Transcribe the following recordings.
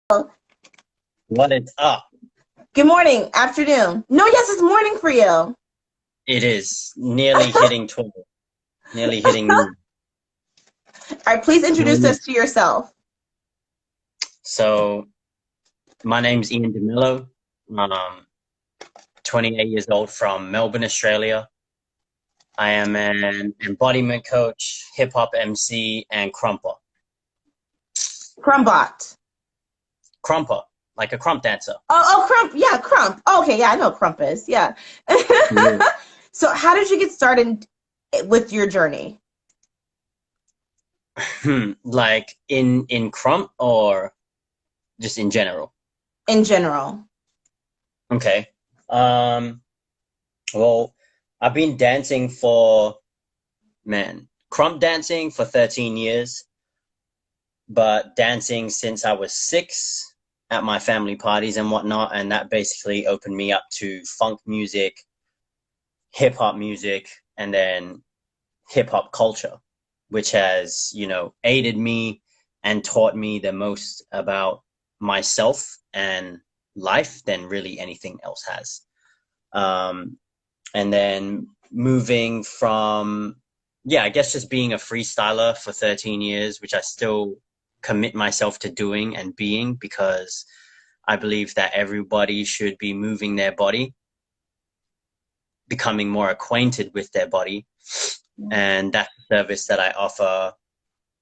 What is up? Good morning, afternoon. No, yes, it's morning for you. It is nearly hitting 12, nearly hitting noon. All right, please introduce Mhm. us to yourself. So, my name's Ian Demello. I'm 28 years old from Melbourne, Australia. I am an embodiment coach, hip hop MC, and crumper. Crumbot. Crumper, like a crump dancer. Crump. Yeah, Crump. Oh, okay, yeah, I know what Crump is. Yeah. Yeah. So, how did you get started with your journey Like in crump or just in general? in general? Okay. Um, well, I've been dancing for, man, crump dancing for 13 years, but dancing since I was 6 at my family parties and whatnot. And that basically opened me up to funk music, hip hop music, and then hip hop culture, which has, aided me and taught me the most about myself and life than really anything else has. Um, and then moving from, yeah, I guess just being a freestyler for 13 years, which I still commit myself to doing and being, because I believe that everybody should be moving their body, becoming more acquainted with their body. And that's the service that I offer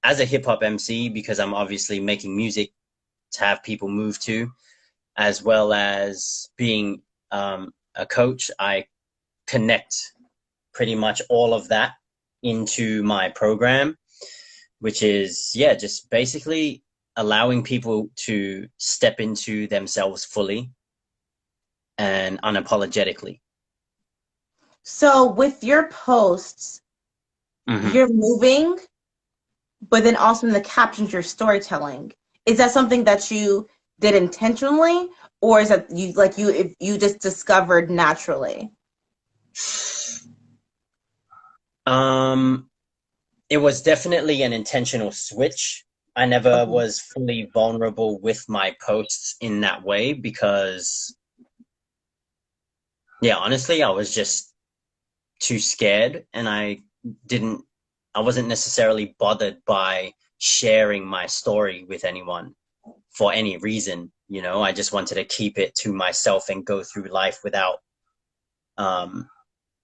as a hip hop MC, because I'm obviously making music to have people move to, as well as being a coach. I connect pretty much all of that into my program, which is, yeah, just basically allowing people to step into themselves fully and unapologetically. So, with your posts, Hmm. you're moving, but then also in the captions, you're storytelling. Is that something that you did intentionally, or is that if you just discovered naturally? Um, it was definitely an intentional switch. I never Okay. was fully vulnerable with my posts in that way because, yeah, honestly, I was just too scared and didn't, I wasn't necessarily bothered by sharing my story with anyone for any reason. I just wanted to keep it to myself and go through life without um,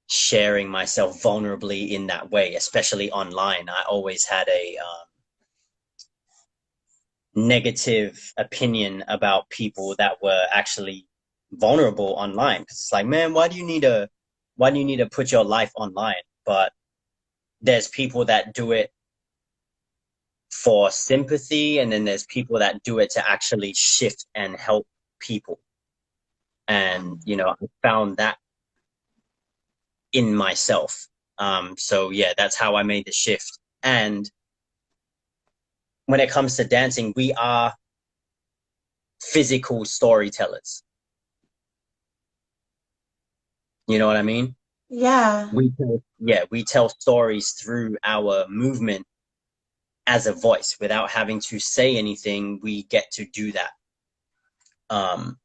sharing myself vulnerably in that way, especially online. I always had a negative opinion about people that were actually vulnerable online. Because it's like, man, why do you need to put your life online? But there's people that do it for sympathy, and then there's people that do it to actually shift and help people. And I found that in myself. So yeah, that's how I made the shift. And when it comes to dancing, we are physical storytellers. You know what I mean? Yeah. We tell stories through our movement as a voice without having to say anything. We get to do that. Um,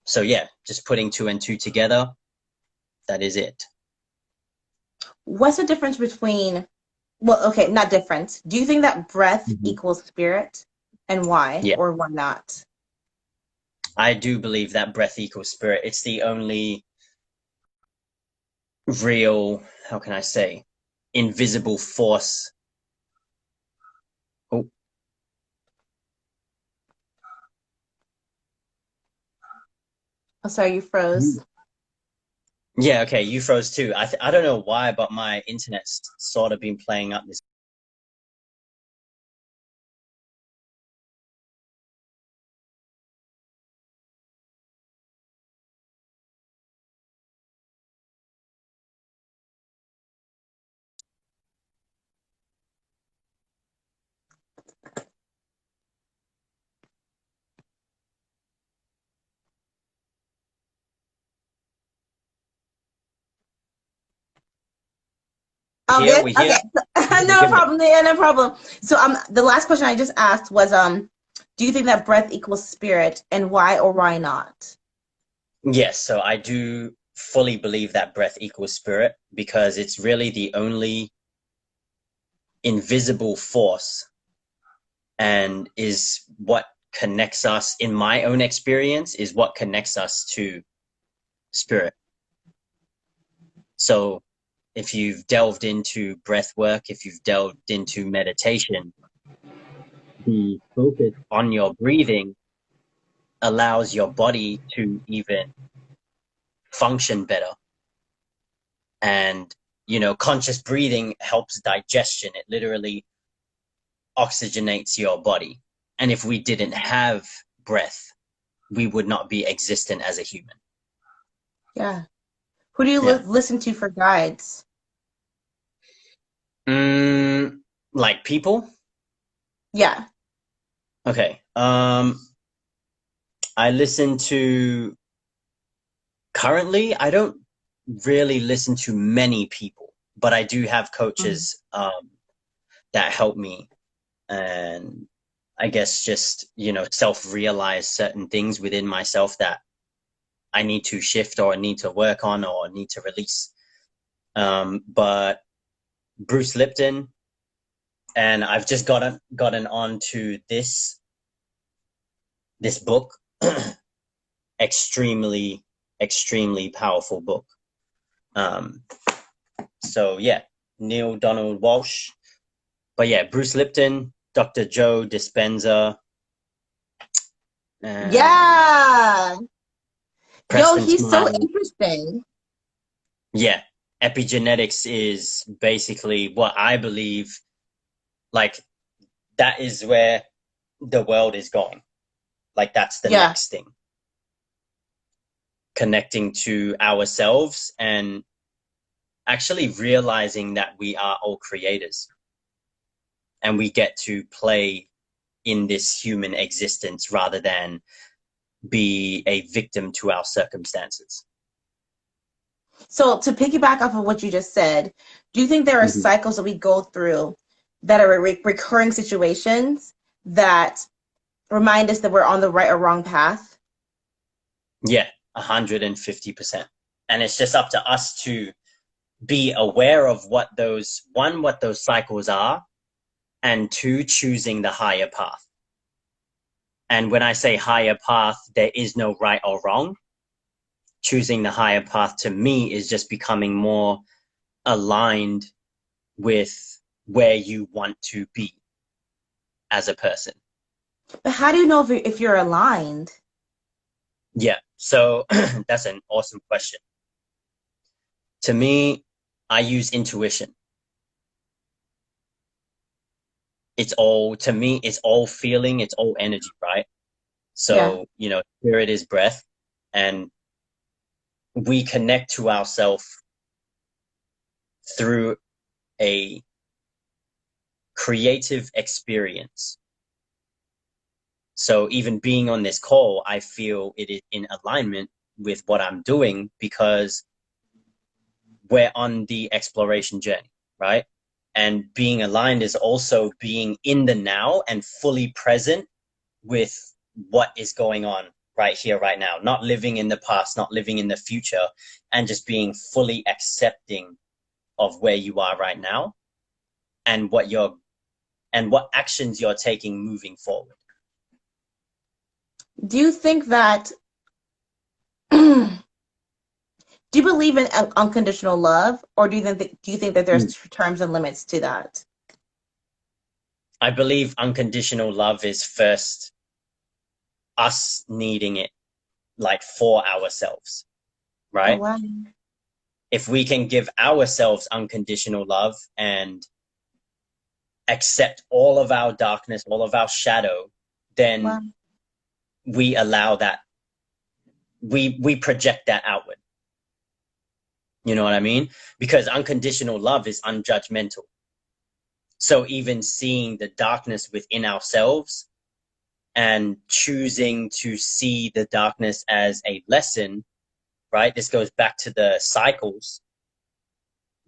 so yeah, just putting two and two together. That is it. What's the difference between, well, okay, not difference. Do you think that breath Mhm. equals spirit, and why Yeah, or why not? I do believe that breath equals spirit. It's the only real, how can I say, invisible force. Oh, Oh, sorry, you froze. yeah, okay, you froze too. I don't know why, but my internet's sort of been playing up this. All Here, good? we here. Okay. Okay, No good. problem. Yeah, no problem. So the last question I just asked was do you think that breath equals spirit, and why or why not? Yes, so I do fully believe that breath equals spirit because it's really the only invisible force and is what connects us, in my own experience, is what connects us to spirit. So if you've delved into breath work, if you've delved into meditation, the focus on your breathing allows your body to even function better. And, conscious breathing helps digestion. It literally oxygenates your body. And if we didn't have breath, we would not be existent as a human. Yeah. Who do you Yeah. listen to for guides? Like people? Yeah. Okay. I listen to currently, I don't really listen to many people, but I do have Mm. coaches that help me, and I guess just, self-realize certain things within myself that I need to shift or need to work on or need to release. But Bruce Lipton, and I've just gotten on to this book, extremely, extremely powerful book. So yeah, Neil Donald Walsh. But yeah, Bruce Lipton, Dr. Joe Dispenza, and Yeah. Yo, Preston he's so Smiley. interesting. Yeah, epigenetics is basically what I believe, like, that is where the world is going. Like, that's the Yeah. next thing. Connecting to ourselves and actually realizing that we are all creators and we get to play in this human existence rather than be a victim to our circumstances. So to piggyback off of what you just said, do you think there are Mm-hmm. cycles that we go through that are recurring situations that remind us that we're on the right or wrong path? Yeah, 150%. And it's just up to us to be aware of what those cycles are, and two, choosing the higher path. And when I say higher path, there is no right or wrong. Choosing the higher path to me is just becoming more aligned with where you want to be as a person. But how do you know if you're aligned? Yeah. So that's an awesome question. To me, I use intuition. To me, it's all feeling, it's all energy, right? Yeah. So, spirit is breath, and we connect to ourselves through a creative experience. So even being on this call, I feel it is in alignment with what I'm doing because we're on the exploration journey, right? And being aligned is also being in the now and fully present with what is going on right here, right now, not living in the past, not living in the future, and just being fully accepting of where you are right now and what actions you're taking moving forward. Do you think that do you believe in unconditional love, or do you think that there's Mm. terms and limits to that? I believe unconditional love is first us needing it, like, for ourselves, Oh right? wow. If we can give ourselves unconditional love and accept all of our darkness, all of our shadow, then Wow. we allow that, we project that outward. You know what I mean? Because unconditional love is unjudgmental. So even seeing the darkness within ourselves and choosing to see the darkness as a lesson, right? This goes back to the cycles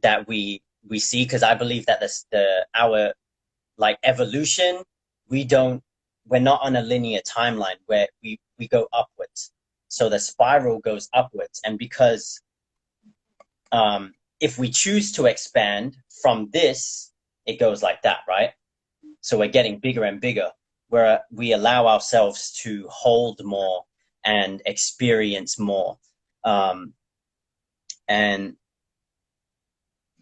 that we see, because I believe that our, like, evolution, we don't we're not on a linear timeline where we go upwards. So the spiral goes upwards. And because if we choose to expand from this, it goes like that, right? So we're getting bigger and bigger, where we allow ourselves to hold more and experience more. And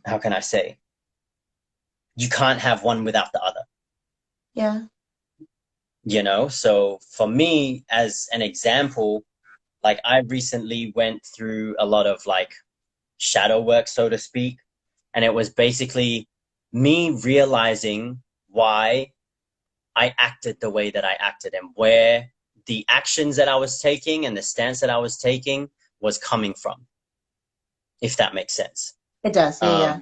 how can I say? You can't have one without the other. Yeah. You know, so for me, as an example, like I recently went through a lot of like shadow work, so to speak. And it was basically me realizing why I acted the way that I acted and where the actions that I was taking and the stance that I was taking was coming from, if that makes sense. It does. Yeah.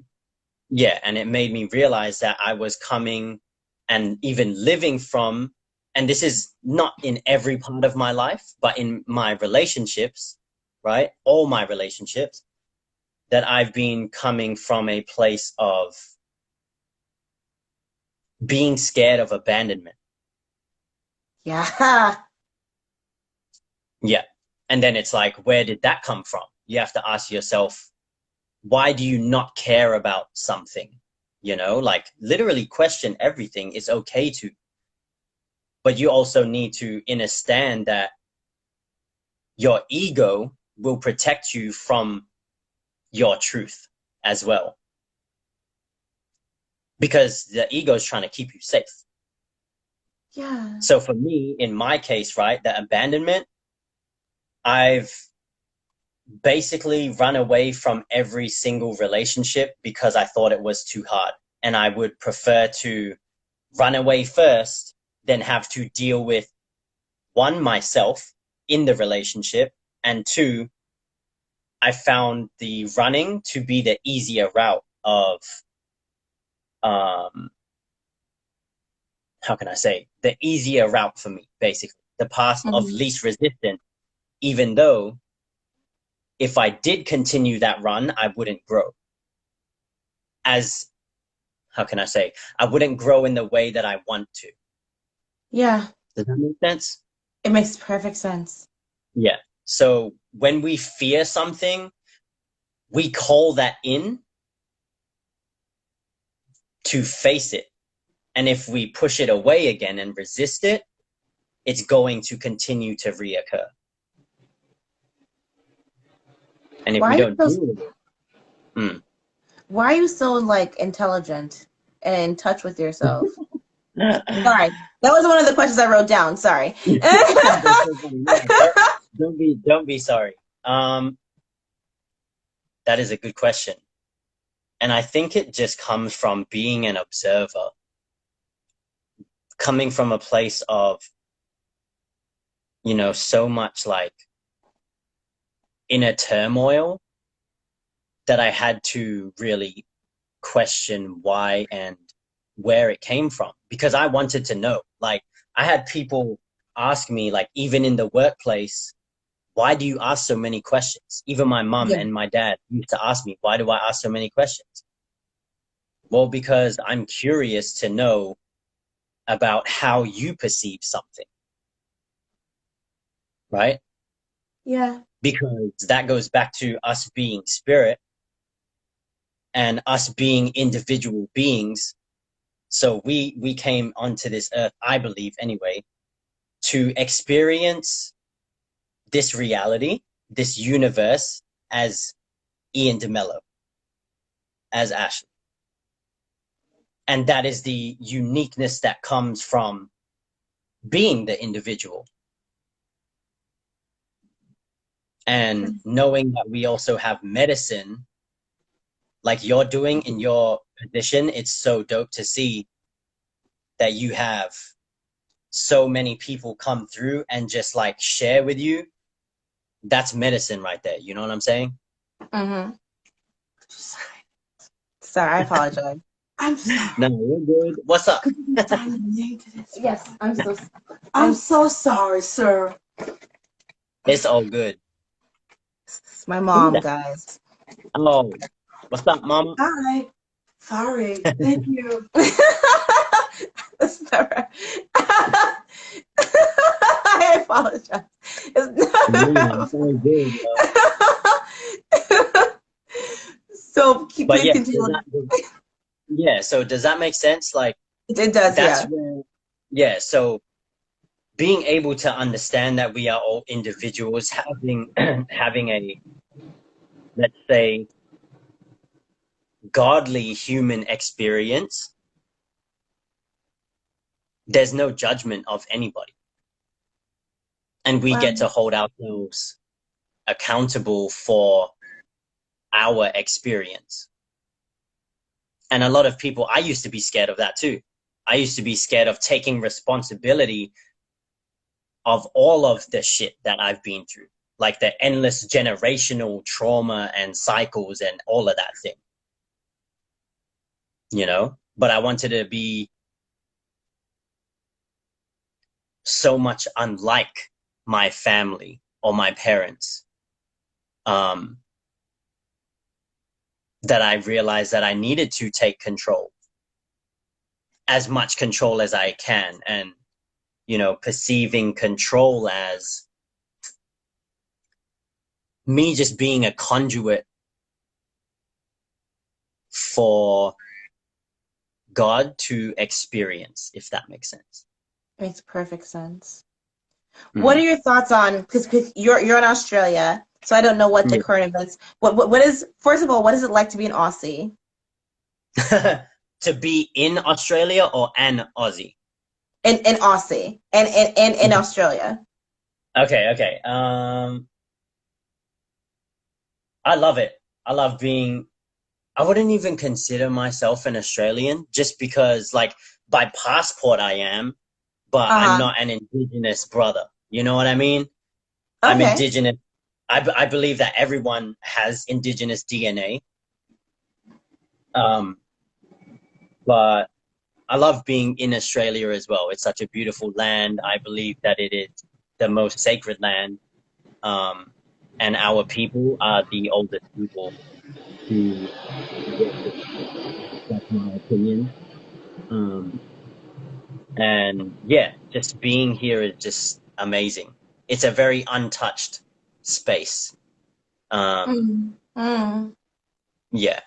Yeah, and it made me realize that I was coming and even living from, and this is not in every part of my life, but in my relationships, right? All my relationships, that I've been coming from a place of being scared of abandonment. Yeah. Yeah. And then it's like, where did that come from? You have to ask yourself, why do you not care about something? You know, like literally question everything. It's okay to. But you also need to understand that your ego will protect you from your truth as well. Because the ego is trying to keep you safe. Yeah. So for me, in my case, right, the abandonment, I've basically run away from every single relationship because I thought it was too hard. And I would prefer to run away first than have to deal with, one, myself in the relationship, and two, I found the running to be the easier route of, how can I say, the easier route for me, basically, the path of least resistance, even though if I did continue that run, I wouldn't grow. As, how can I say, I wouldn't grow in the way that I want to. Yeah. Does that make sense? It makes perfect sense. Yeah. So when we fear something, we call that in to face it. And if we push it away again and resist it, it's going to continue to reoccur. And if we don't do it, why are you so like intelligent and in touch with yourself? Sorry, that was one of the questions I wrote down. Sorry. Don't be sorry. That is a good question. And I think it just comes from being an observer, coming from a place of, you know, so much like inner turmoil that I had to really question why and where it came from, because I wanted to know. Like, I had people ask me, like, even in the workplace, why do you ask so many questions? Even my mom and my dad used to ask me, why do I ask so many questions? Well, because I'm curious to know about how you perceive something, right? Yeah. Because that goes back to us being spirit and us being individual beings. So we came onto this earth, I believe anyway, to experience this reality, this universe, as Ian Demello, as Ashley. And that is the uniqueness that comes from being the individual. And knowing that we also have medicine, like you're doing in your position, it's so dope to see that you have so many people come through and just like share with you. That's medicine right there. You know what I'm saying? Mm-hmm. Sorry, I apologize. I'm sorry. No, we're good. What's up? Yes, I'm so sorry, sir. It's all good. It's my mom, guys. Oh, what's up, mama? Hi. Sorry. Thank you. That's never. I apologize. It's all good. So But please yeah, continue. yeah. So does that make sense? Like It does, that's yeah. where, yeah. So being able to understand that we are all individuals having having a, let's say, godly human experience, there's no judgment of anybody, and we Wow. get to hold ourselves accountable for our experience. And a lot of people, I used to be scared of that too. I used to be scared of taking responsibility of all of the shit that I've been through, like the endless generational trauma and cycles and all of that thing, you know? But I wanted to be so much unlike my family or my parents, um, that I realized that I needed to take control, as much control as I can. And, you know, perceiving control as me just being a conduit for God to experience, if that makes sense. Makes perfect sense. What are Mm-hmm. your thoughts on, because you're in Australia, so I don't know what the current events. What is, first of all, what is it like to be an Aussie? Yeah. To be in Australia or an Aussie? In Aussie and in Australia. Okay, okay. I love it. I love being, I wouldn't even consider myself an Australian just because, like, by passport I am, but I'm Uh-huh. not an Indigenous brother. You know what I mean? I'm Okay. Indigenous. I believe that everyone has Indigenous DNA. Um, but I love being in Australia as well. It's such a beautiful land. I believe that it is the most sacred land. Um, and our people are the oldest people to walk this earth. That's my opinion. Um, and yeah, just being here is just amazing. It's a very untouched space. Um, Mm. Mm. yeah,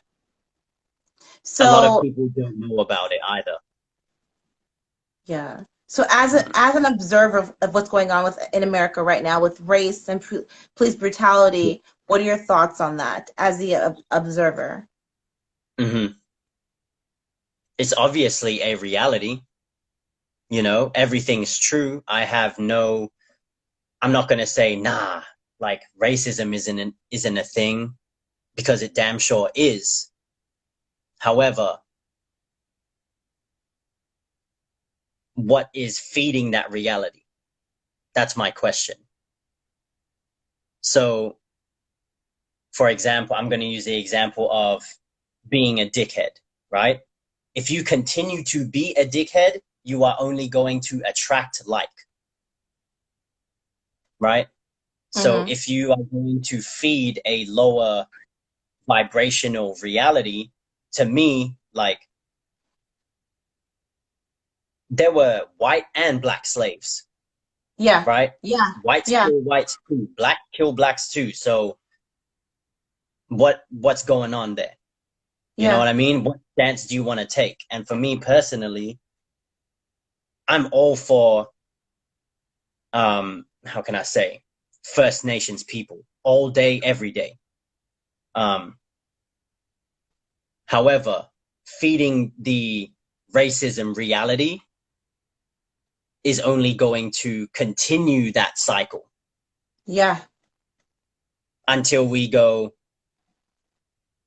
a lot of So people don't know about it either. yeah. So as an observer of what's going on with in America right now with race and police brutality, what are your thoughts on that as the observer? Hmm. It's obviously a reality. You know, everything's true. I'm not going to say, nah, like racism isn't a thing, because it damn sure is. However, what is feeding that reality? That's my question. So, for example, I'm going to use the example of being a dickhead, right? If you continue to be a dickhead, you are only going to attract like, right? So Mm-hmm. if you are going to feed a lower vibrational reality, to me, like, there were white and black slaves, Yeah. right? Yeah. Whites Yeah. kill whites too, black kill blacks too. So what's going on there? You know Yeah. what I mean? What stance do you want to take? And for me personally, I'm all for, how can I say, First Nations people all day, every day. Um, however, feeding the racism reality is only going to continue that cycle Yeah. until we go,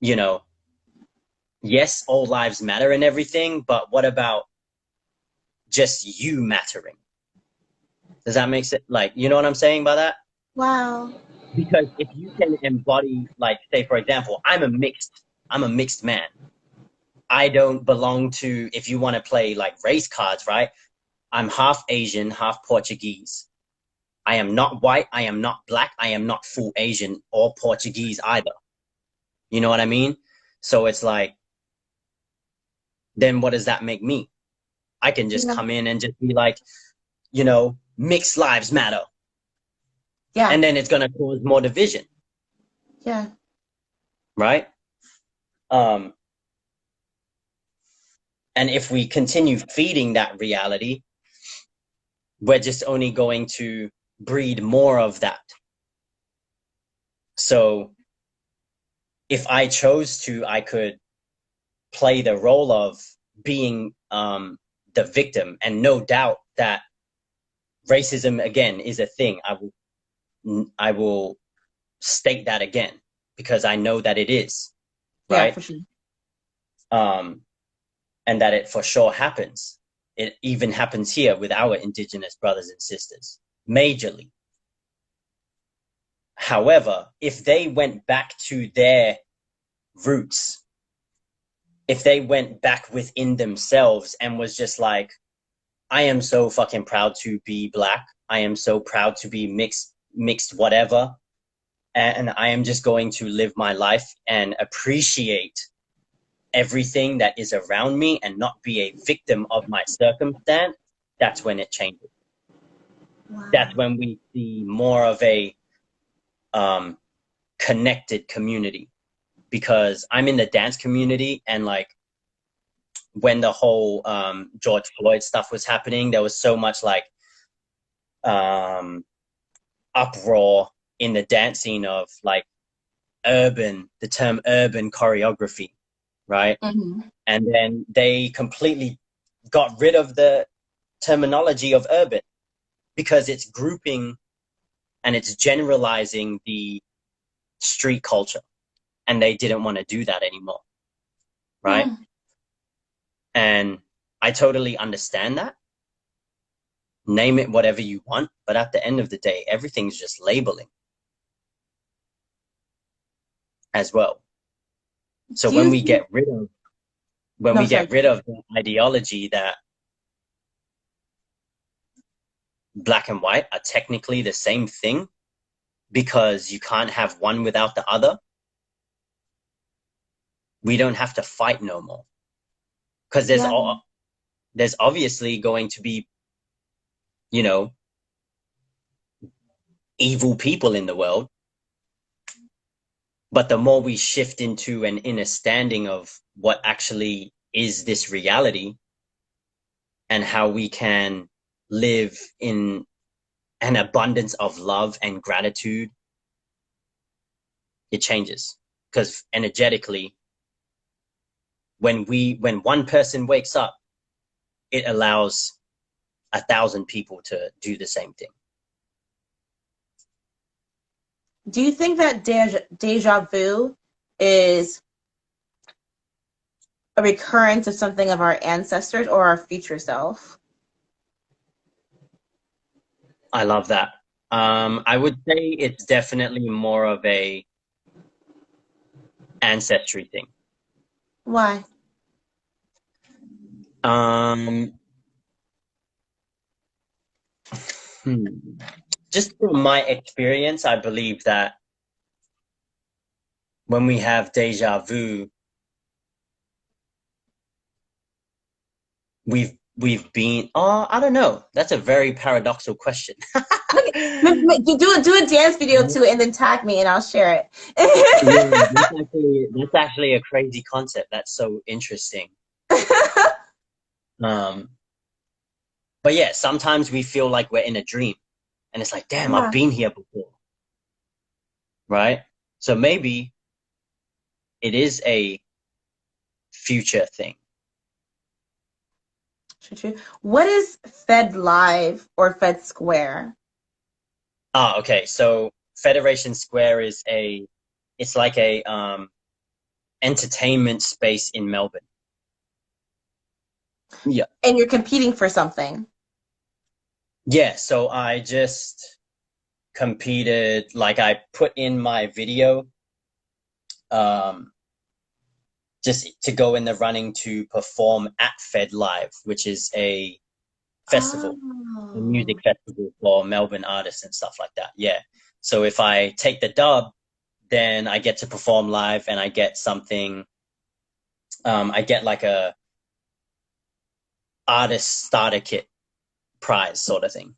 you know, yes, all lives matter and everything, but what about just you mattering? Does that make sense? Like, you know what I'm saying by that? Wow. Because if you can embody, like, say, for example, I'm a mixed man. I don't belong to, if you want to play like race cards, right? I'm half Asian, half Portuguese. I am not white. I am not black. I am not full Asian or Portuguese either. You know what I mean? So it's like, then what does that make me? I can just Yeah. come in and just be like, mixed lives matter. Yeah. And then it's going to cause more division. Yeah. Right? And if we continue feeding that reality, we're just only going to breed more of that. So if I chose to, I could play the role of being the victim, and no doubt that racism again is a thing. I will state that again because I know that it is, right? Yeah, for sure. And that it for sure happens. It even happens here with our indigenous brothers and sisters, majorly. However, if they went back to their roots, if they went back within themselves and was just like, I am so fucking proud to be Black. I am so proud to be mixed whatever. And I am just going to live my life and appreciate everything that is around me and not be a victim of my circumstance. That's when it changes. Wow. That's when we see more of a connected community. Because I'm in the dance community, and like when the whole George Floyd stuff was happening, there was so much like uproar in the dance scene of like the term urban choreography, right? Mm-hmm. And then they completely got rid of the terminology of urban because it's grouping and it's generalizing the street culture, and they didn't want to do that anymore, right? Mm. And I totally understand that. Name it whatever you want, but at the end of the day, everything's just labeling as well. So when we get rid of the ideology that Black and white are technically the same thing because you can't have one without the other, we don't have to fight no more. Because there's obviously going to be, evil people in the world. But the more we shift into an understanding of what actually is this reality and how we can live in an abundance of love and gratitude, it changes. Because energetically, when one person wakes up, it allows 1,000 people to do the same thing. Do you think that deja vu is a recurrence of something of our ancestors or our future self? I love that. I would say it's definitely more of a ancestry thing. Why? Just from my experience, I believe that when we have deja vu, we've been, I don't know. That's a very paradoxical question. Do a dance video to it and then tag me and I'll share it. Yeah, that's actually a crazy concept. That's so interesting. But yeah, sometimes we feel like we're in a dream and it's like, damn, I've been here before. Right? So maybe it is a future thing. True. What is Fed Live or Fed Square? Okay. So Federation Square is it's like a entertainment space in Melbourne. Yeah. And you're competing for something. Yeah. So I just competed, like I put in my video just to go in the running to perform at Fed Live, which is a festival, a music festival for Melbourne artists and stuff like that. Yeah. So if I take the dub, then I get to perform live and I get something, I get like a artist starter kit prize sort of thing,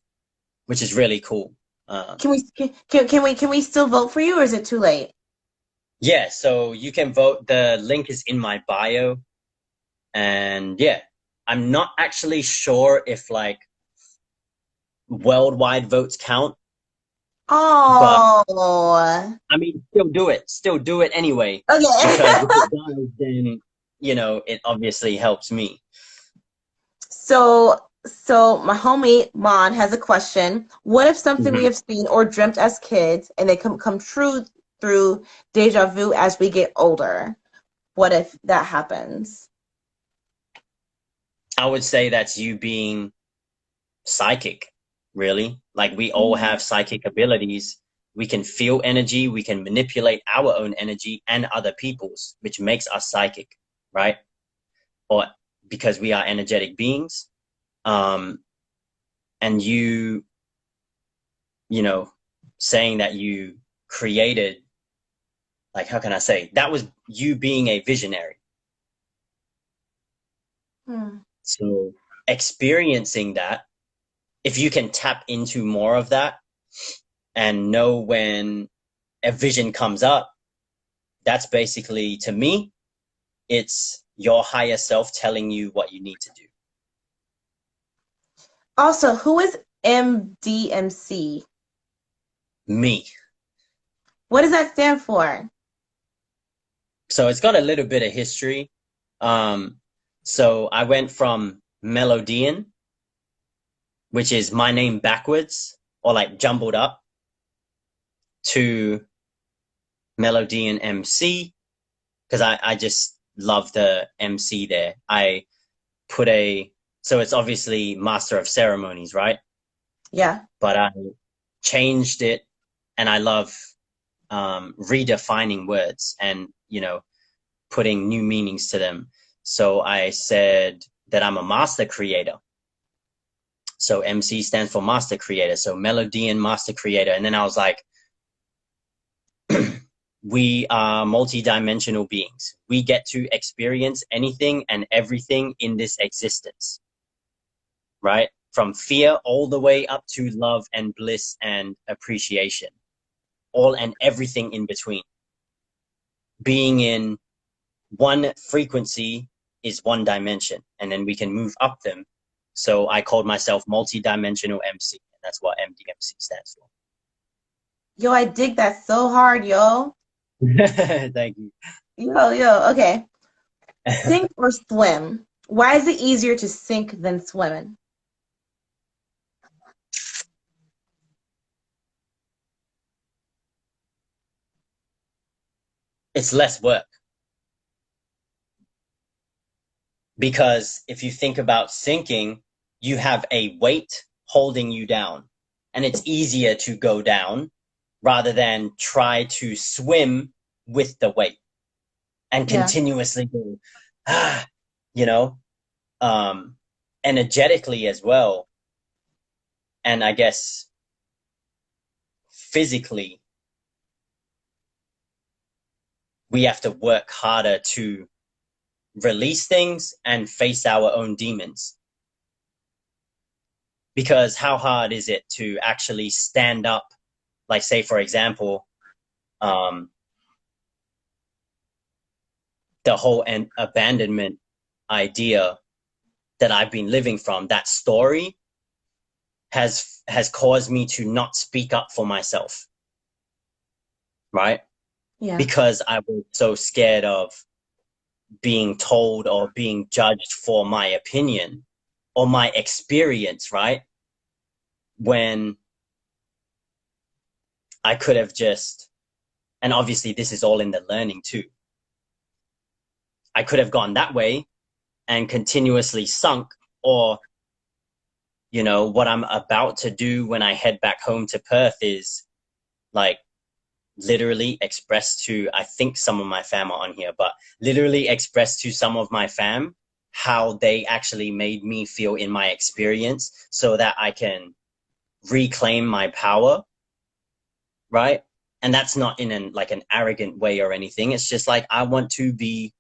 which is really cool. Can we still vote for you, or is it too late? Yeah, so you can vote. The link is in my bio. And yeah, I'm not actually sure if like worldwide votes count, but Oh, I mean, still do it anyway, because okay. if it does, then, it obviously helps me. So my homie Mon has a question. What if something we Mhm. have seen or dreamt as kids and they come true through deja vu as we get older? What if that happens? I would say that's you being psychic, really. Like we all Mm. have psychic abilities. We can feel energy, we can manipulate our own energy and other people's, which makes us psychic, right? Or because we are energetic beings. Um, and you know, saying that you created, like, how can I say, that was you being a visionary. Hmm. So experiencing that, if you can tap into more of that and know when a vision comes up, that's basically, to me, it's your higher self telling you what you need to do. Also, who is MDMC? Me. What does that stand for? So it's got a little bit of history. Um, so I went from Melodian, which is my name backwards or like jumbled up, to Melodian MC, because I just love the MC there. I put so it's obviously Master of Ceremonies, right? Yeah. But I changed it, and I love redefining words and, putting new meanings to them. So I said that I'm a master creator. So MC stands for master creator. So Melodian master creator. And then I was like, we are multidimensional beings. We get to experience anything and everything in this existence, right? From fear all the way up to love and bliss and appreciation, all and everything in between. Being in one frequency is one dimension, and then we can move up them. So I called myself multidimensional MC, and that's what MDMC stands Yo, I dig that so hard, yo. for. Thank you. Yo, okay. Sink or swim? Why is it easier to sink than swim? It's less work, because if you think about sinking, you have a weight holding you down, and it's easier to go down rather than try to swim with the weight and Yeah. continuously go, ah, you know, um, energetically as well. And I guess physically, we have to work harder to release things and face our own demons. Because how hard is it to actually stand up? Like, say, for example, um, the whole abandonment idea that I've been living from, that story has caused me to not speak up for myself, right? Yeah. Because I was so scared of being told or being judged for my opinion or my experience, right? When I could have just, and obviously this is all in the learning too, I could have gone that way and continuously sunk, or, what I'm about to do when I head back home to Perth is like literally express to, I think some of my fam are on here, but literally express to some of my fam how they actually made me feel in my experience so that I can reclaim my power, right? And that's not in an arrogant way or anything. It's just like I want to be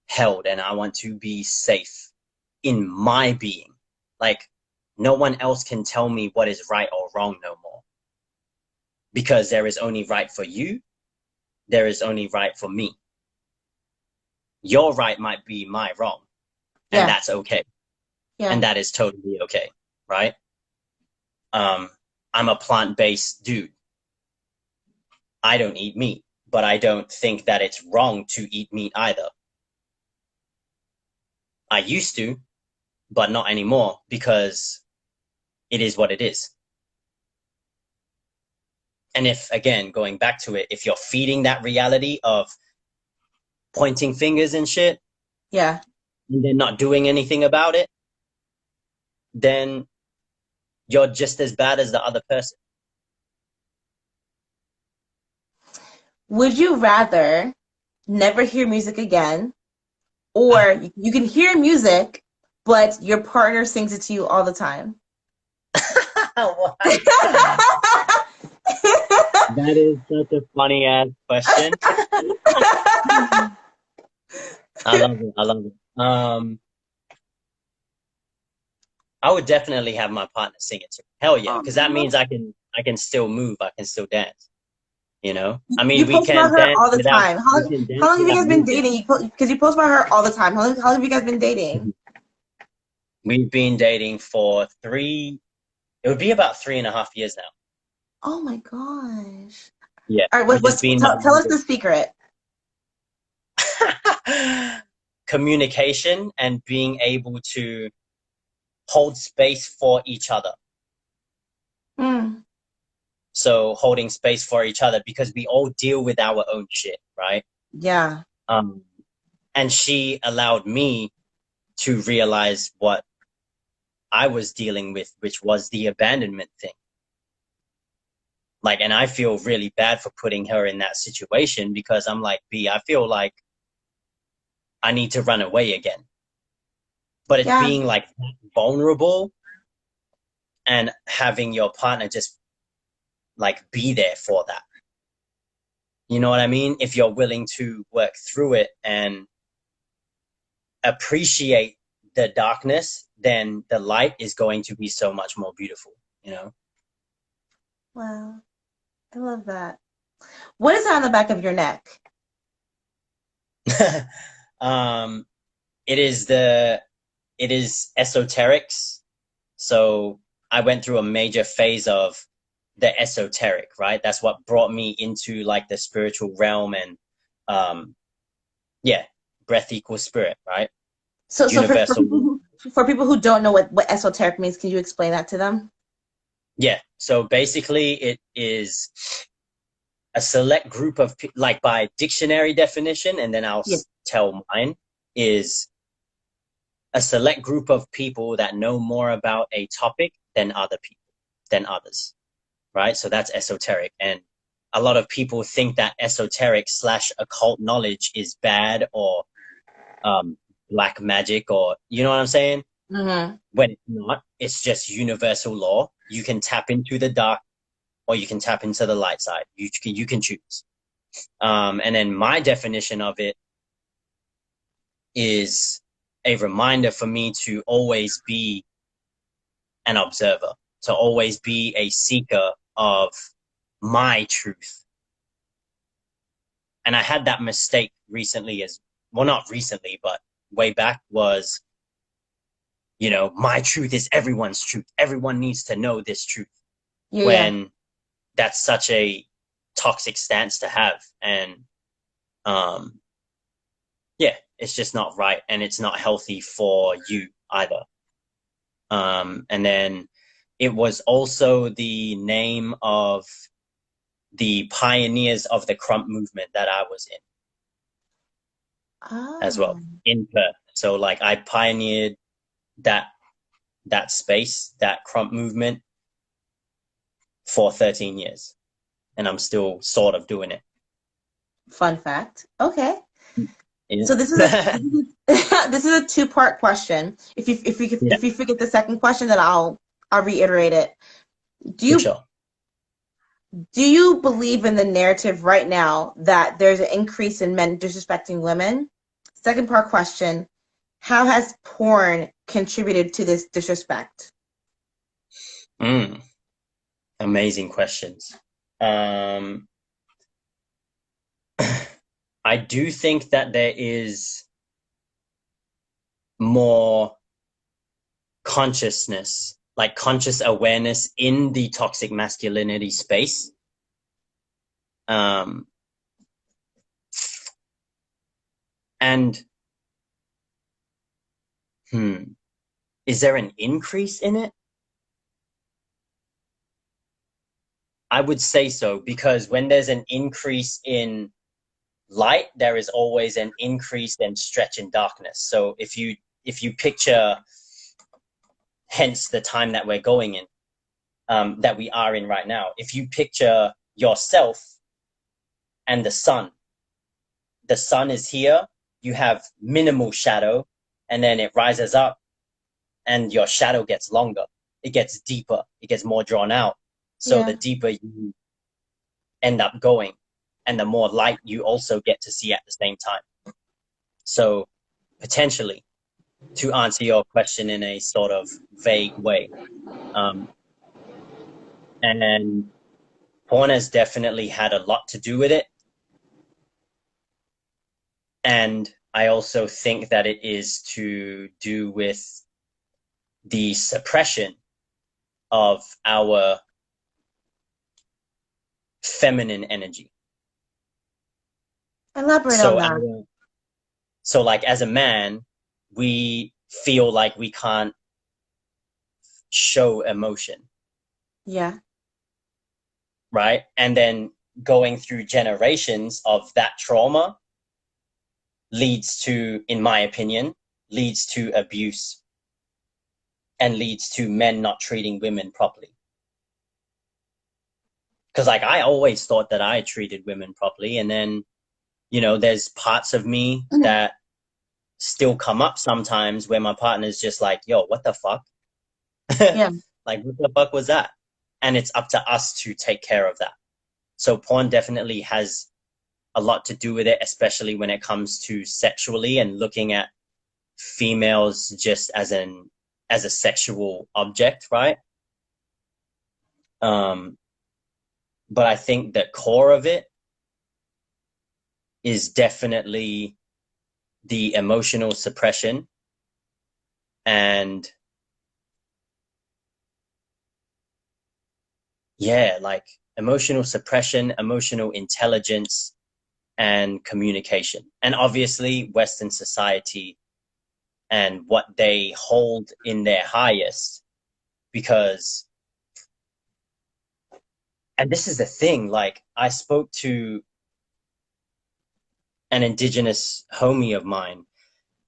held and I want to be safe in my being. Like no one else can tell me what is right or wrong no more. Because there is only right for you. There is only right for me. Your right might be my wrong. And that's okay. Yeah. And that is totally okay. Right? I'm a plant-based dude. I don't eat meat, but I don't think that it's wrong to eat meat either. I used to, but not anymore, because it is what it is. And if, again, going back to it, if you're feeding that reality of pointing fingers and shit, yeah, and then not doing anything about it, then you're just as bad as the other person. Would you rather never hear music again, or you can hear music, but your partner sings it to you all the time? That is such a funny ass question. I love it. I love it. I would definitely have my partner sing it to me. Hell yeah, because that means I can still move. I can still dance. You know, I mean, You we post about can her dance all the without. time. We can dance How long have you without guys been moving. dating? Because you post about her all the time. How long have you guys been dating? We've been dating for it would be about 3.5 years now. Oh my gosh. Yeah. All right, tell us the secret. Communication and being able to hold space for each other. So holding space for each other, because we all deal with our own shit, right? Yeah. And she allowed me to realize what I was dealing with, which was the abandonment thing. Like, and I feel really bad for putting her in that situation, because I'm like, B, I feel like I need to run away again. But it's being like vulnerable and having your partner just like be there for that. You know what I mean? If you're willing to work through it and appreciate the darkness, then the light is going to be so much more beautiful, you know? Wow. I love that. What is that on the back of your neck? It is esoterics. So I went through a major phase of the esoteric, right? That's what brought me into like the spiritual realm, and breath equals spirit, right? So Universal. for people who don't know what esoteric means, can you explain that to them? Yeah. So basically it is a select group of, like by dictionary definition, and then I'll tell mine, is a select group of people that know more about a topic than others, right? So that's esoteric. And a lot of people think that esoteric / occult knowledge is bad, or black magic, or, you know what I'm saying? Mm-hmm. When it's not. It's just universal law. You can tap into the dark, or you can tap into the light side. You can choose. And then my definition of it is a reminder for me to always be an observer, to always be a seeker of my truth. And I had that mistake recently, not recently, but way back, was, you know, my truth is everyone's truth. Everyone needs to know this truth. Yeah. When that's such a toxic stance to have. And it's just not right, and it's not healthy for you either. And then it was also the name of the pioneers of the Crump movement that I was in as well, in Perth. So like I pioneered that space, that Crump movement, for 13 years, and I'm still sort of doing it. Fun fact. Okay. Yeah. So this is a two-part question. If you forget the second question, then I'll reiterate it. Do you believe in the narrative right now that there's an increase in men disrespecting women? Second part question: how has porn contributed to this disrespect? Mm, amazing questions. Um, I do think that there is more consciousness, like conscious awareness in the toxic masculinity space. Um, and is there an increase in it? I would say so, because when there's an increase in light, there is always an increase and stretch in darkness. So if you picture, hence the time that we're going in, that we are in right now, if you picture yourself and the sun is here, you have minimal shadow, and then it rises up and your shadow gets longer, it gets deeper, it gets more drawn out. So Yeah. the deeper you end up going, and the more light you also get to see at the same time. So potentially, to answer your question in a sort of vague way, um, and porn has definitely had a lot to do with it. And I also think that it is to do with the suppression of our feminine energy. Elaborate on So that. like as a man, we feel like we can't show emotion, Yeah. right? And then going through generations of that trauma leads to, in my opinion, leads to abuse and leads to men not treating women properly. Because like I always thought that I treated women properly, and then there's parts of me that still come up sometimes where my partner's just like, yo, what the fuck? Yeah. Like, what the fuck was that? And it's up to us to take care of that. So porn definitely has a lot to do with it, especially when it comes to sexually and looking at females just as a sexual object, right? But I think the core of it is definitely the emotional suppression and yeah, like emotional suppression, emotional intelligence, and communication. And obviously, Western society and what they hold in their highest, because, and this is the thing, like, I spoke to an indigenous homie of mine,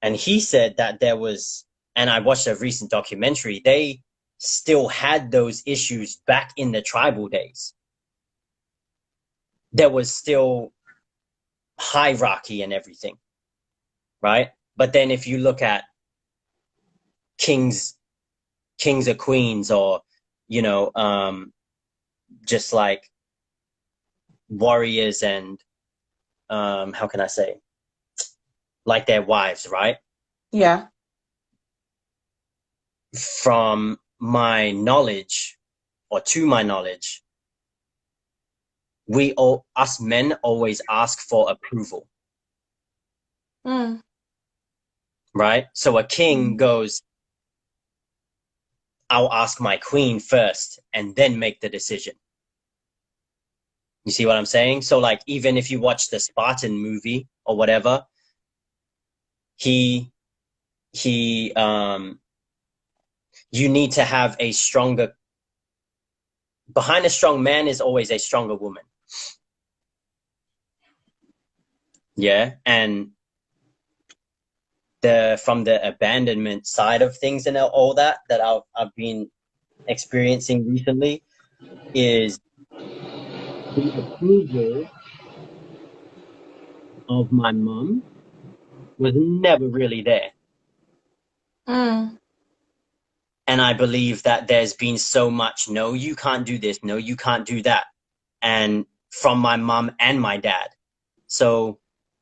and he said that there was, and I watched a recent documentary, they still had those issues back in the tribal days. There was still hierarchy and everything, right? But then if you look at kings, kings or queens, or just like warriors and how can I say, like their wives, right? Yeah. From my knowledge, or to my knowledge, us men always ask for approval, Mm. right? So a king goes, I'll ask my queen first and then make the decision. You see what I'm saying? So like, even if you watch the Spartan movie or whatever, he you need to have a stronger, behind a strong man is always a stronger woman. Yeah. And from the abandonment side of things and all that I've been experiencing recently, is the approval of my mom was never really there. Mm. And I believe that there's been so much, no, you can't do this, no, you can't do that. And from my mom and my dad. So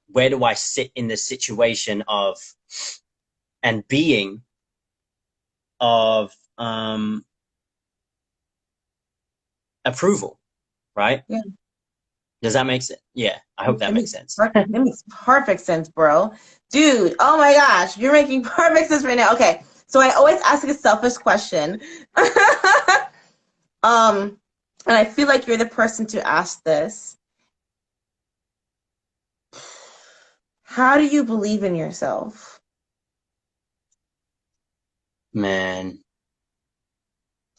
where do I sit in the situation of, and being of, approval, right? Yeah. Does that make sense? Yeah, I hope that makes sense. It makes perfect sense, bro. Dude, oh my gosh, you're making perfect sense right now. Okay, so I always ask a selfish question. And I feel like you're the person to ask this. How do you believe in yourself? Man,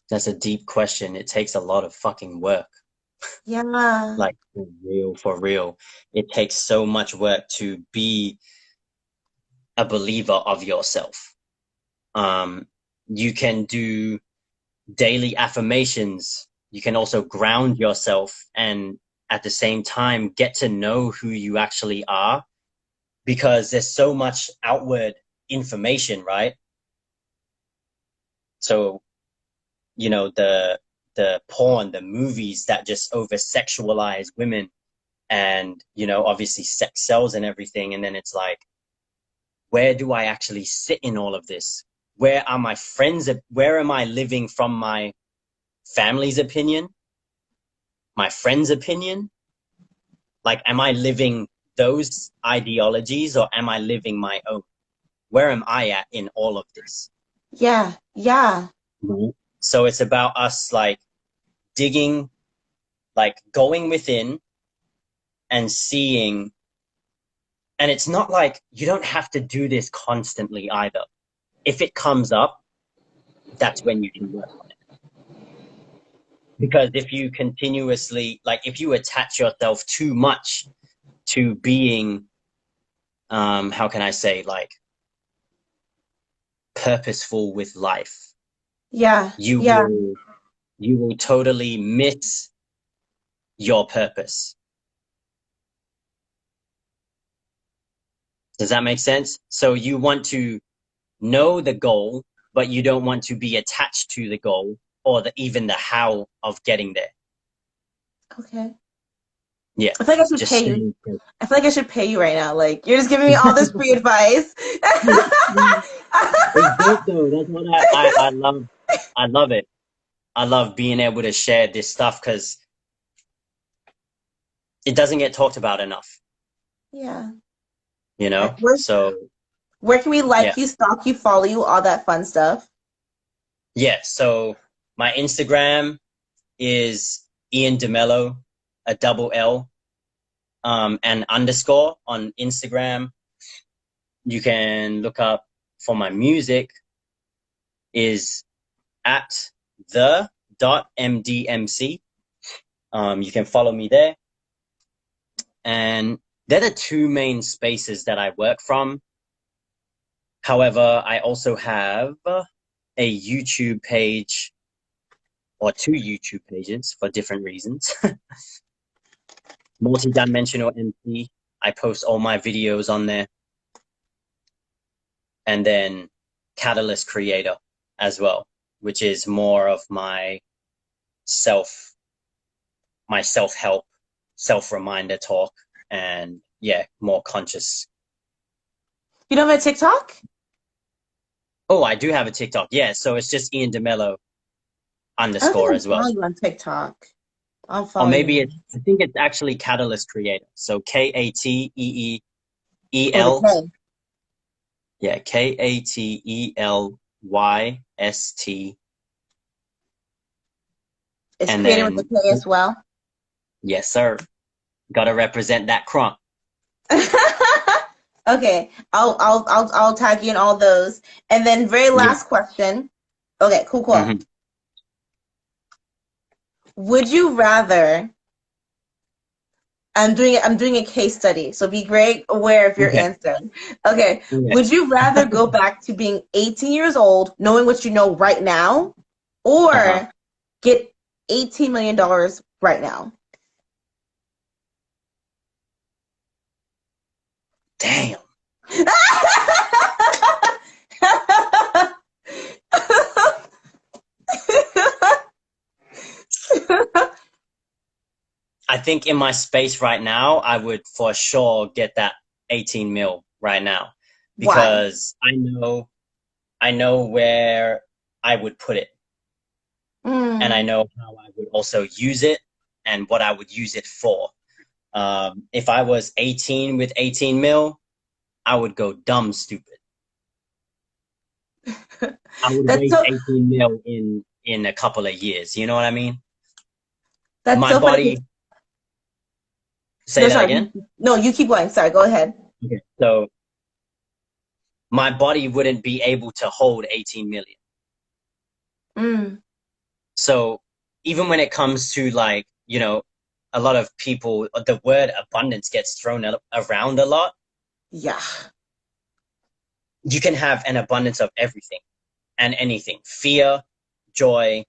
that's a deep question. It takes a lot of fucking work. Yeah. Like, for real, for real. It takes so much work to be a believer of yourself. You can do daily affirmations. You can also ground yourself and at the same time get to know who you actually are, because there's so much outward information, right? So, you know, the porn, the movies that just over sexualize women, and, you know, obviously sex sells and everything. And then it's like, where do I actually sit in all of this? Where are my friends? Where am I living from my family's opinion, my friend's opinion? Like, am I living those ideologies, or am I living my own? Where am I at in all of this? Yeah. Yeah. Mhm. So it's about us, like, digging, like going within and seeing. And it's not like you don't have to do this constantly either. If it comes up, that's when you can work on it. Because if you continuously, like, if you attach yourself too much to being, how can I say, like, purposeful with life, Yeah. you Yeah. will totally miss your purpose. Does that make sense? So you want to know the goal, but you don't want to be attached to the goal, or even the how of getting there. Okay. Yeah, I feel like I should just pay you. staying. I feel like I should pay you right now. Like, you're just giving me all this free advice. It's dope though. That's what I love. I love it. I love being able to share this stuff because it doesn't get talked about enough, Yeah. you Right. know? So, Where can we yeah. like you, stalk you, follow you, all that fun stuff? Yeah. So my Instagram is Ian Demello, a double L, and underscore on Instagram. You can look up for my music is at the.mdmc. You can follow me there. And they're the two main spaces that I work from. However, I also have a YouTube page, or two YouTube pages for different reasons. Multidimensional MC. I post all my videos on there. And then Catalyst Creator as well, which is more of my self-help, self-reminder talk, and yeah, more conscious. You don't have a TikTok? Oh, I do have a TikTok. Yeah, so it's just Ian Demello I don't think underscore I'm as well. following you on TikTok. I'll Or follow maybe you. I think it's actually Catalyst Creator. So Kateeeel. Oh, the K. Yeah, Kateelyst. It's And created with the then, K as well. yes, sir. Gotta represent that crunk. Okay, I'll tag you in all those. And then very Yeah. last question. Okay, cool. Mm-hmm. Would you rather, I'm doing a case study, so be great aware of your Okay. answer. Okay. Okay. Would you rather go back to being 18 years old, knowing what you know right now, Uh-huh. or get $18 million right now? Damn. I think in my space right now, I would for sure get that 18 mil right now, Why? because I know where I would put it. and I know how I would also use it and what I would use it for. If I was 18 with 18 mil, I would go dumb stupid. I would That's waste so 18 mil in a couple of years. You know what I mean? that's My so funny. body, say No, that sorry. again. No, you keep going. Sorry, go ahead. Okay. So my body wouldn't be able to hold 18 million. Mm. So even when it comes to like, you know, a lot of people, the word abundance gets thrown around a lot. Yeah. You can have an abundance of everything and anything: fear, joy,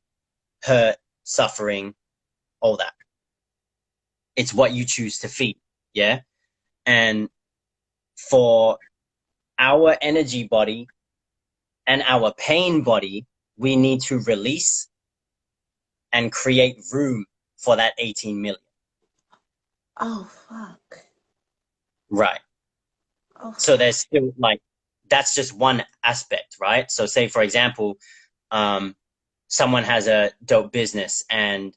hurt, suffering, all that. It's what you choose to feed. Yeah. And for our energy body and our pain body, we need to release and create room for that 18 million. Oh fuck. Right. Oh. So there's still like, that's just one aspect, right? So say, for example, someone has a dope business and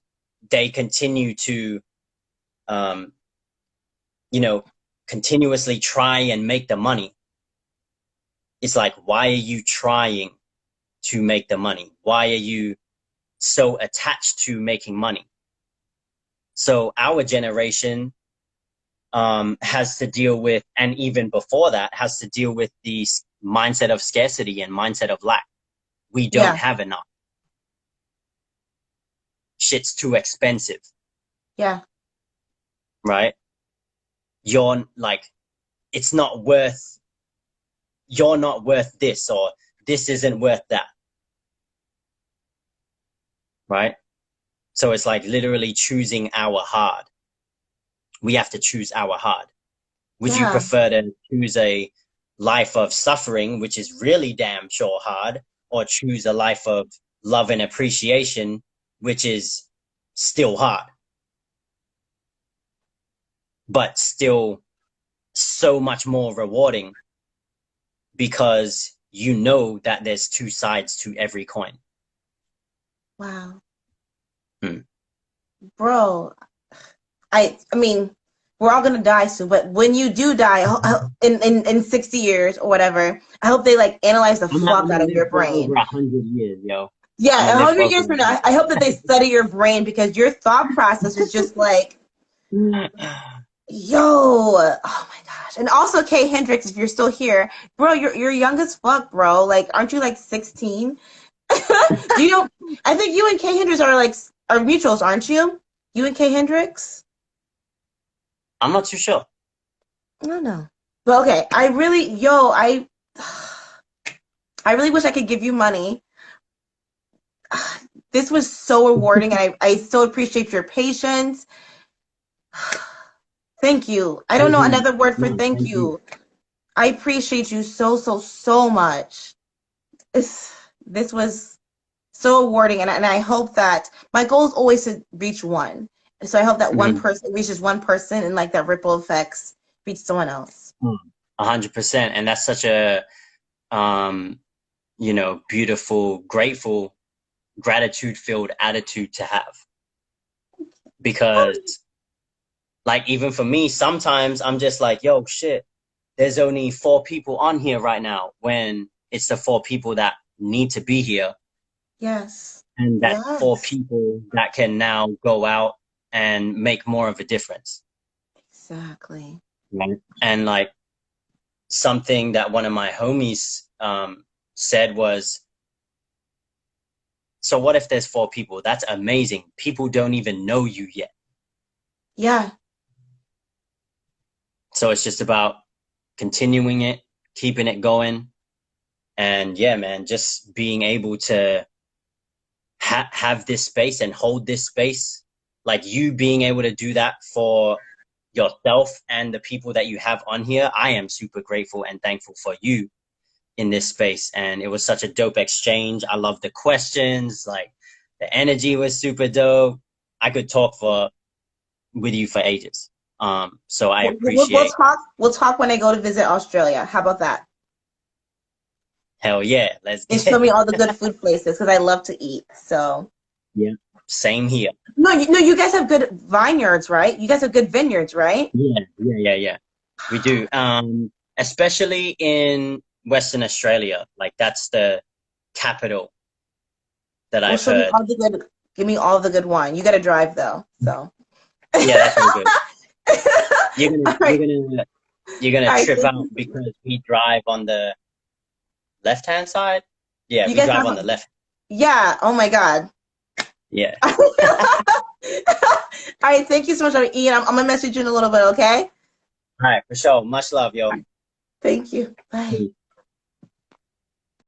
they continue to, you know, continuously try and make the money. It's like, why are you trying to make the money? Why are you so attached to making money? So our generation has to deal with, and even before that, has to deal with the mindset of scarcity and mindset of lack. We don't have enough. Shit's too expensive. Yeah. Right? You're like, it's not worth, you're not worth this, or this isn't worth that. Right? So it's like literally choosing our hard. We have to choose our hard. Would you prefer to choose a life of suffering, which is really damn sure hard, or choose a life of love and appreciation, which is still hard, but still so much more rewarding because you know that there's two sides to every coin? Wow. Bro, I mean, we're all gonna die soon, but when you do die in 60 years or whatever, I hope they like analyze the fuck out of your for over brain. 100 years, yo. Yeah, 100 years from now, I hope that they study your brain because your thought process is just like, yo, oh my gosh. And also, Kay Hendricks, if you're still here, bro, you're young as fuck, bro. Like, aren't you like 16? Do you know? I think you and Kay Hendricks are mutuals, aren't you? You and Kay Hendricks? I'm not too sure. I don't know. But okay, I really wish I could give you money. This was so rewarding, and I so appreciate your patience. Thank you. I don't know another word for thank you. I appreciate you so much. This was so rewarding, and I hope that my goal is always to reach one. So I hope that one person reaches one person, and like that ripple effects reach someone else. 100%. And that's such a, you know, beautiful, grateful, gratitude-filled attitude to have. Because, like, even for me, sometimes I'm just like, yo, shit, there's only 4 people on here right now, when it's the 4 people that need to be here. Yes. And that 4 people that can now go out and make more of a difference. Exactly. Right? And like, something that one of my homies said was, so what if there's 4 people? That's amazing. People don't even know you yet. Yeah. So it's just about continuing it, keeping it going. And yeah, man, just being able to have this space and hold this space, like you being able to do that for yourself and the people that you have on here. I am super grateful and thankful for you in this space. And it was such a dope exchange. I love the questions, like the energy was super dope. I could talk with you for ages. So I appreciate. We'll talk when I go to visit Australia. How about that? Hell yeah, let's And get show me it. all the good food places because I love to eat. So Yeah. Same here. No, you guys have good vineyards, right? You guys have good vineyards, right? Yeah. We do. Especially in Western Australia. Like that's the capital that Well, I've show me heard. all the good. Give me all the good wine. You got to drive though, so. Yeah, that's all good. You're gonna All you're right, gonna you're gonna all right. trip Thank out you. because we drive on the left-hand side. Yeah, You we guys drive have, on the left. yeah. Oh my God. Yeah. All right. Thank you so much, Ian. I'm gonna message you in a little bit. Okay. All right, for sure. Much love, yo. Thank you. Bye.